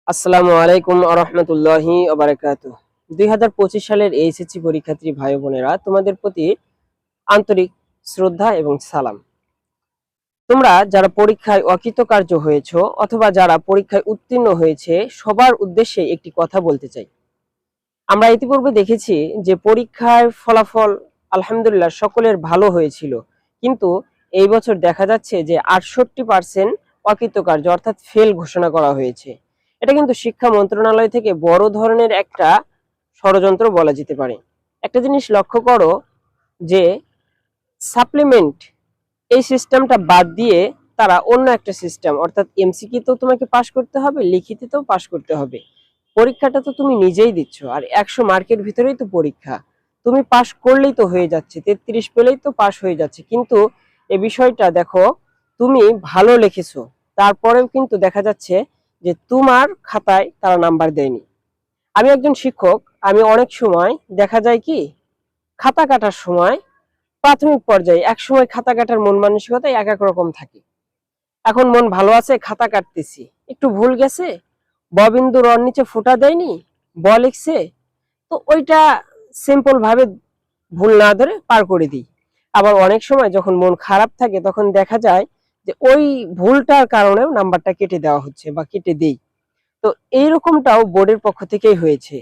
আসসালামু আলাইকুম আরহামতুল্লাহি ওবারাকাতুহ। 2025 সালের এইচএসসি পরীক্ষার্থী ভাই বোনেরা, তোমাদের প্রতি আন্তরিক শ্রদ্ধা এবং সালাম। তোমরা যারা পরীক্ষায় অকৃতকার্য হয়েছো অথবা যারা পরীক্ষায় উত্তীর্ণ হয়েছে, সবার উদ্দেশ্যে একটি কথা বলতে চাই। আমরা ইতিপূর্বে দেখেছি যে পরীক্ষার ফলাফল আলহামদুলিল্লাহ সকলের ভালো হয়েছিল, কিন্তু এই বছর দেখা যাচ্ছে যে 68% অকৃতকার্য অর্থাৎ ফেল ঘোষণা করা হয়েছে। এটা কিন্তু শিক্ষা মন্ত্রণালয় থেকে বড় ধরনের একটা ষড়যন্ত্র বলা যেতে পারে। একটা জিনিস লক্ষ্য করো যে সাপ্লিমেন্ট এই সিস্টেমটা বাদ দিয়ে তারা অন্য একটা সিস্টেম, অর্থাৎ এমসিকিউ তো তোমাকে পাশ করতে হবে, লিখিতেও পাশ করতে হবে। পরীক্ষাটা তো তুমি নিজেই দিচ্ছ, আর 100 মার্কের ভিতরেই তো পরীক্ষা, তুমি পাশ করলেই তো হয়ে যাচ্ছে, 33 পেলেই তো পাশ হয়ে যাচ্ছে। কিন্তু এই বিষয়টা দেখো, তুমি ভালো লিখেছো, তারপরেও কিন্তু দেখা যাচ্ছে যে তোমার খাতায় তারা নাম্বার দেয়নি। আমি একজন শিক্ষক, আমি অনেক সময় দেখা যায় কি, খাতা কাটার সময় প্রাথমিক পর্যায়ে এক সময় খাতা কাটার মন মানসিকতা এক এক রকম থাকে। এখন মন ভালো আছে, খাতা কাটতেছি, একটু ভুল গেছে, ববিন্দু রর নিচে ফুটা দেয়নি, ব লিখছে, তো ওইটা সিম্পল ভাবে ভুল না ধরে পার করে দিই। আবার অনেক সময় যখন মন খারাপ থাকে তখন দেখা যায় যে ওই ভুলটার কারণেও নাম্বারটা কেটে দেওয়া হচ্ছে বা কেটে দেই। তো এইরকমটাও বোর্ডের পক্ষ থেকেই হয়েছে।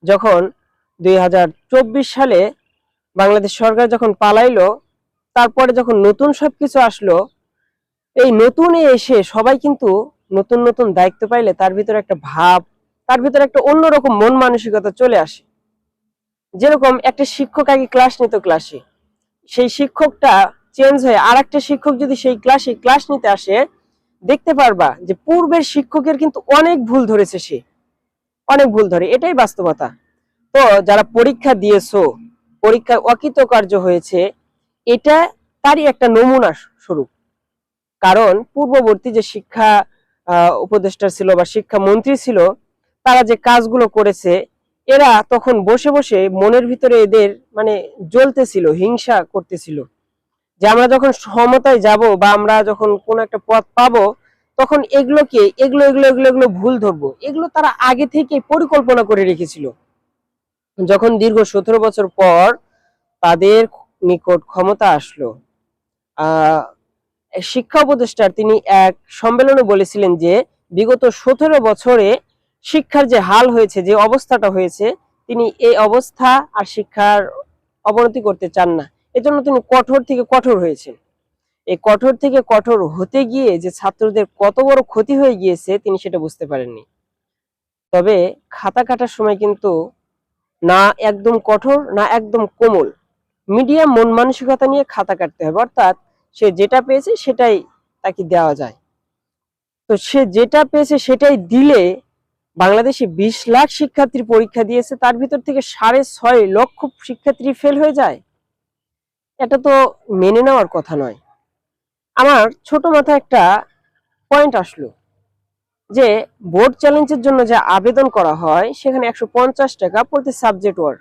যখন 2024 সালে বাংলাদেশ সরকার যখন পালাইলো, তারপরে যখন নতুন সবকিছু আসলো, এই নতুনে এসে সবাই কিন্তু নতুন নতুন দায়িত্ব পাইলে তার ভিতরে একটা ভাব, তার ভিতরে একটা অন্যরকম মন মানসিকতা চলে আসে। যেরকম একটা শিক্ষক আগে ক্লাস নিত ক্লাসে, সেই শিক্ষকটা চেঞ্জ হয়ে আর একটা শিক্ষক যদি সেই ক্লাসে ক্লাস নিতে আসে, দেখতে পারবা যে পূর্বের শিক্ষকের কিন্তু অনেক ভুল ধরেছে, সে অনেক ভুল ধরে, এটাই বাস্তবতা। তো যারা পরীক্ষা দিয়েছো, পরীক্ষায় অকৃতকার্য হয়েছে, এটা তারই একটা নমুনা স্বরূপ। কারণ পূর্ববর্তী যে শিক্ষা উপদেষ্টা ছিল বা শিক্ষা মন্ত্রী ছিল, তারা যে কাজগুলো করেছে, এরা তখন বসে বসে মনের ভিতরে এদের মানে জ্বলতেছিল, হিংসা করতেছিল যে আমরা যখন ক্ষমতায় যাব বা আমরা যখন কোন একটা পদ পাবো, তখন এগুলোকে এগুলো এগুলো এগুলো এগুলো ভুল ধরবো। এগুলো তারা আগে থেকে পরিকল্পনা করে রেখেছিল। যখন দীর্ঘ 17 বছর পর তাদের নিকট ক্ষমতা আসলো, আহ শিক্ষা উপদেষ্টার তিনি এক সম্মেলনে বলেছিলেন যে বিগত 17 বছরে শিক্ষার যে হাল হয়েছে, যে অবস্থাটা হয়েছে, তিনি এই অবস্থা আর শিক্ষার অবনতি করতে চান না। এজন্য তিনি কঠোর থেকে কঠোর হয়েছেন। এই কঠোর থেকে কঠোর হতে গিয়ে যে ছাত্রদের কত বড় ক্ষতি হয়ে গিয়েছে তিনি সেটা বুঝতে পারেননি। তবে খাতা কাটার সময় কিন্তু না একদম কঠোর না একদম কোমল, মিডিয়াম মন মানসিকতা নিয়ে খাতা কাটতে হবে। অর্থাৎ সে যেটা পেয়েছে সেটাই তাকে দেওয়া যায়। তো সে যেটা পেয়েছে সেটাই দিলে বাংলাদেশে 20 লাখ শিক্ষার্থী পরীক্ষা দিয়েছে, তার ভিতর থেকে 6.5 লক্ষ শিক্ষার্থী ফেল হয়ে যায়। এটা তো মেনে নেওয়ার কথা নয়। আমার ছোট মাথায় একটা পয়েন্ট আসলো যে বোর্ড চ্যালেঞ্জের জন্য যে আবেদন করা হয়, সেখানে 150 টাকা প্রতি সাবজেক্ট ওয়ার।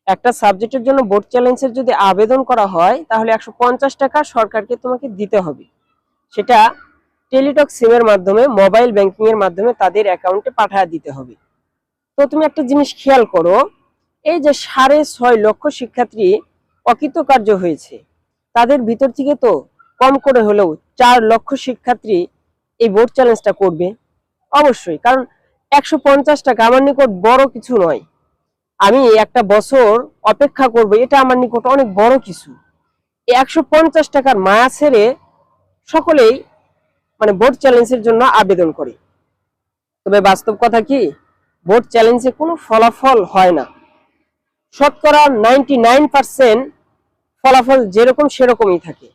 একটা সাবজেক্টের জন্য বোর্ড চ্যালেঞ্জের যদি আবেদন করা হয়, তাহলে 150 টাকা সরকারকে তোমাকে দিতে হবে। সেটা টেলিটক সিমের মাধ্যমে, মোবাইল ব্যাংকিং এর মাধ্যমে তাদের অ্যাকাউন্টে পাঠিয়ে দিতে হবে। তো তুমি একটা জিনিস খেয়াল করো, এই যে 6.5 লক্ষ শিক্ষার্থী অকৃতকার্য হয়েছে, তাদের ভিতর থেকে তো কম করে হলেও 4 লক্ষ শিক্ষার্থী এই বোর্ড চ্যালেঞ্জটা করবে অবশ্যই। কারণ 150 টাকা আমার নিকট বড় কিছু নয়, আমি একটা বছর অপেক্ষা করব, এটা আমার নিকট অনেক বড় কিছু। 150 টাকার মায়া ছেড়ে সকলেই মানে বোর্ড চ্যালেঞ্জের জন্য আবেদন করে। তবে বাস্তব কথা কি, বোর্ড চ্যালেঞ্জে কোনো ফলাফল হয় না। শতকরা 99% ফলাফল যেরকম সেরকমই থাকে,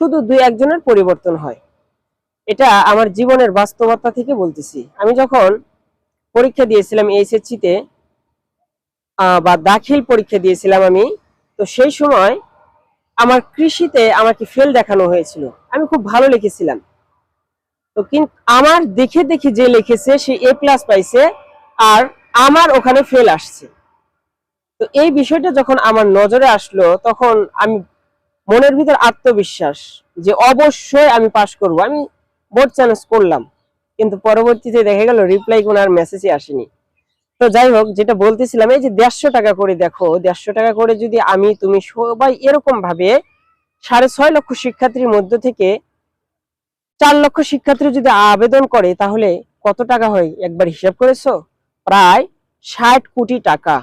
শুধু 2-1 জনের পরিবর্তন হয়। এটা আমার জীবনের বাস্তবতা থেকে বলতেছি। আমি যখন পরীক্ষা দিয়েছিলাম এইচএসসি তে বা দাখিল পরীক্ষা দিয়েছিলাম আমি, তো সেই সময় আমার কৃষিতে আমাকে ফেল দেখানো হয়েছিল। আমি খুব ভালো লিখেছিলাম, তো কিন্তু আমার দেখে দেখে যে লিখেছে সে A+ পাইছে, আর আমার ওখানে ফেল আসছে। তো এই বিষয়টা যখন আমার নজরে আসলো, তখন আমি মনের ভিতর আত্মবিশ্বাস যে অবশ্যই আমি পাশ করব, আমি বোর্ড চ্যালেঞ্জ করলাম। কিন্তু পরবর্তীতে দেখা গেল রিপ্লাই কোনো আর মেসেজই আসেনি। তো যাই হোক, যেটা বলতেছিলাম, এই যে 150 টাকা করে, দেখো 150 টাকা করে যদি আমি তুমি সবাই এরকম ভাবে 6.5 লক্ষ শিক্ষার্থীর মধ্য থেকে 4 লক্ষ শিক্ষার্থী যদি আবেদন করে, তাহলে কত টাকা হয় একবার হিসাব করেছো? প্রায় 60 কোটি টাকা।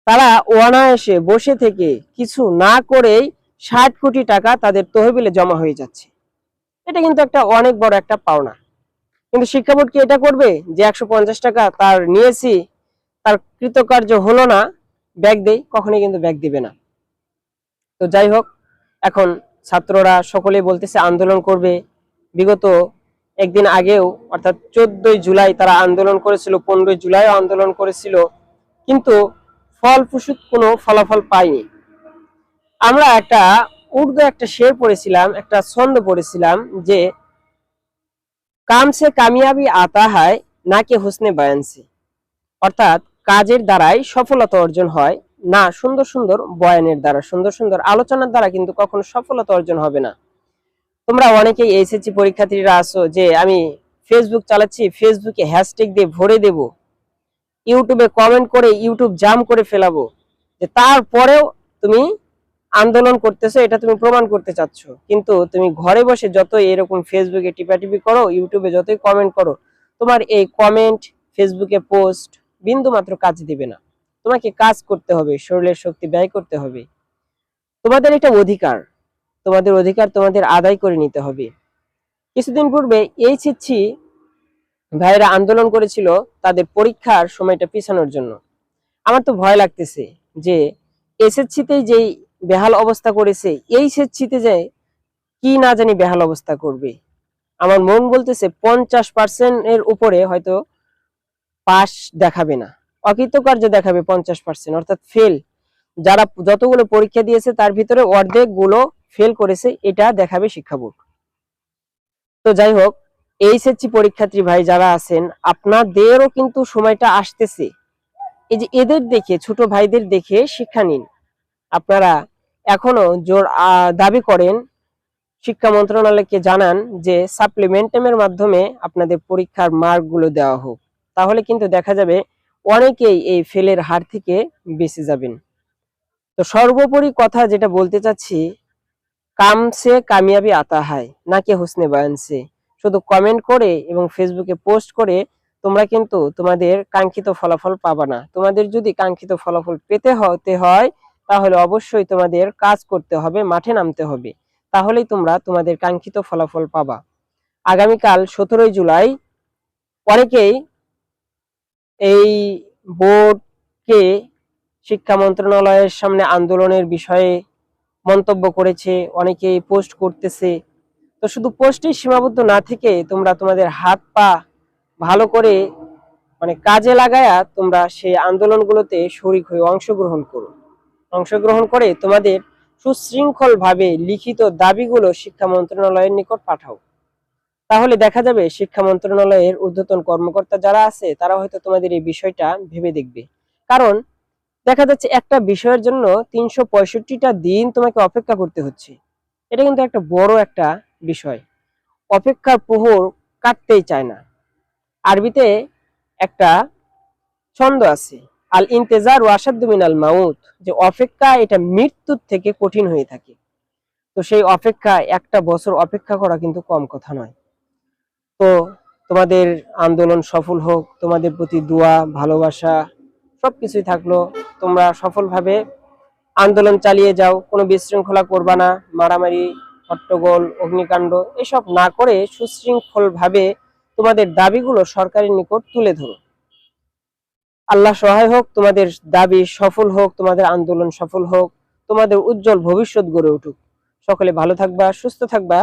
তারা অনায়াসে বসে থেকে কিছু না করেই 60 কোটি টাকা তাদের তহবিলে জমা হয়ে যাচ্ছে। এটা কিন্তু একটা অনেক বড় একটা পাওনা। কিন্তু শিক্ষা বোর্ড কি এটা করবে যে 150 টাকা তার নিয়েছি, তার কৃতকার্য হলো না, ব্যাগ দেই? কখনোই কিন্তু ব্যাগ দিবে না। তো যাই হোক, এখন ছাত্ররা সকলে বলতেছে আন্দোলন করবে। বিগত একদিন আগেও অর্থাৎ 14ই জুলাই তারা আন্দোলন করেছিল, 15ই জুলাইও আন্দোলন করেছিল, কিন্তু ফলপ্রসূ কোনো ফলাফল পাইনি। আমরা একটা উর্দু একটা শের পড়েছিলাম, একটা ছন্দ পড়েছিলাম যে কাম সে কামিয়াবি আতা হয় না কে হুসনে বয়ান সে, অর্থাৎ কাজের দ্বারাই সফলতা অর্জন হয় না সুন্দর সুন্দর বয়ানের দ্বারা, সুন্দর সুন্দর আলোচনার দ্বারা কিন্তু কখনো সফলতা অর্জন হবে না। তোমরা অনেকেই এইচএসসি পরীক্ষার্থীরা আছো যে আমি ফেসবুক চালাচ্ছি, ফেসবুকে হ্যাশট্যাগ দিয়ে ভরে দেব, ইউটিউবে কমেন্ট করে ইউটিউব জাম করে ফেলাবো, যে তারপরেও তুমি আন্দোলন করতেছো, এটা তুমি প্রমাণ করতে চাচ্ছ। কিন্তু তুমি ঘরে বসে যতই এরকম ফেসবুকে টিপাটিপি করো, ইউটিউবে যতই কমেন্ট করো, তোমার এই কমেন্ট, ফেসবুকে পোস্ট বিন্দু মাত্র কাজ দিবে না। তোমাকে কাজ করতে হবে, শরীরের শক্তি ব্যয় করতে হবে। তোমাদের এটা অধিকার, তোমাদের অধিকার তোমাদের আদায় করে নিতে হবে। কিছুদিন পূর্বে এইচএসসি ভাইরা আন্দোলন করেছিল তাদের পরীক্ষার সময়টা পিছানোর জন্য। আমার তো ভয় লাগতেছে যে এসএসসিতেই যেই বেহাল অবস্থা করেছে, এইচএসসিতে যে কি না জানি বেহাল অবস্থা করবে। আমার মন বলতেছে 50% এর উপরে হয়তো পাস দেখাবে না, অকৃতকার্য দেখাবে 50%, অর্থাৎ ফেল। যারা যতগুলো পরীক্ষা দিয়েছে তার ভিতরে অর্ধেক গুলো ফেল করেছে, এটা দেখাবে শিক্ষা বোর্ড। তো যাই হোক, এইচএসসি পরীক্ষার্থী ভাই যারা আছেন, আপনাদেরও কিন্তু সময়টা আসতেছে। এই যে এদের দেখে, ছোট ভাইদের দেখে শিক্ষা নিন। আপনারা এখনো জোর দাবি করেন, শিক্ষা মন্ত্রণালয়কে জানান যে সাপ্লিমেন্টামের মাধ্যমে আপনাদের পরীক্ষার মার্ক গুলো দেওয়া হোক। তাহলে কিন্তু দেখা যাবে অনেকেই এই ফেলের হার থেকে বেঁচে যাবেন। তো সর্বোপরি কথা যেটা বলতে চাচ্ছি, কাম সে কামিয়াবি আতা হয় না কি হুসনে বয়ান সে। শুধু কমেন্ট করে এবং ফেসবুকে পোস্ট করে তোমরা কিন্তু তোমাদের কাঙ্ক্ষিত ফলাফল পাবা না। তোমাদের যদি কাঙ্ক্ষিত ফলাফল পেতে হয় তাহলে অবশ্যই তোমাদের কাজ করতে হবে, মাঠে নামতে হবে, তাহলেই তোমরা তোমাদের কাঙ্ক্ষিত ফলাফল পাবা। আগামীকাল 17ই জুলাই অনেকেই এই বোর্ডকে শিক্ষা মন্ত্রণালয়ের সামনে আন্দোলনের বিষয়ে মন্তব্য করেছে, অনেকেই পোস্ট করতেছে। তো শুধু পোস্টেই সীমাবদ্ধ না থেকে তোমরা তোমাদের হাত পা ভালো করে মানে কাজে লাগায়া তোমরা সেই আন্দোলনগুলোতে শরিক হয়ে অংশগ্রহণ করো। অংশগ্রহণ করে তোমাদের সুশৃঙ্খল ভাবে লিখিত দাবিগুলো শিক্ষা মন্ত্রণালয়ের নিকট পাঠাও। তাহলে দেখা যাবে শিক্ষা মন্ত্রণালয়ের ঊর্ধ্বতন কর্মকর্তা যারা আছে তারা হয়তো তোমাদের এই বিষয়টা ভেবে দেখবে। কারণ দেখা যাচ্ছে একটা বিষয়ের জন্য 365টা দিন তোমাকে অপেক্ষা করতে হচ্ছে। এটা কিন্তু একটা বড় একটা বিষয়। অপেক্ষার প্রহর কাটতেই চায় না। আরবিতে একটা ছন্দ আছে, আল ইন্তেজার ওয়াসাদ্দু মিনাল মাউত, যে অপেক্ষা এটা মৃত্যুর থেকে কঠিন হয়ে থাকে। তো সেই অপেক্ষা, একটা বছর অপেক্ষা করা কিন্তু কম কথা নয়। তো তোমাদের আন্দোলন সফল হোক, তোমাদের প্রতি দোয়া, ভালোবাসা সবকিছুই থাকলো। তোমরা সফলভাবে আন্দোলন চালিয়ে যাও, কোনো বিশৃঙ্খলা করবা না, মারামারি, হট্টগোল, অগ্নিকাণ্ড এসব না করে সুশৃঙ্খল ভাবে তোমাদের দাবিগুলো সরকারের নিকট তুলে ধরো। আল্লাহ সহায় হোক, তোমাদের দাবি সফল হোক, তোমাদের আন্দোলন সফল হোক, তোমাদের উজ্জ্বল ভবিষ্যৎ গড়ে উঠুক। সকলে ভালো থাকবা, সুস্থ থাকবা।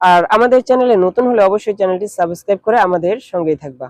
আর আমাদের চ্যানেলে নতুন হলে অবশ্যই চ্যানেলটি সাবস্ক্রাইব করে আমাদের সঙ্গেই থাকবা।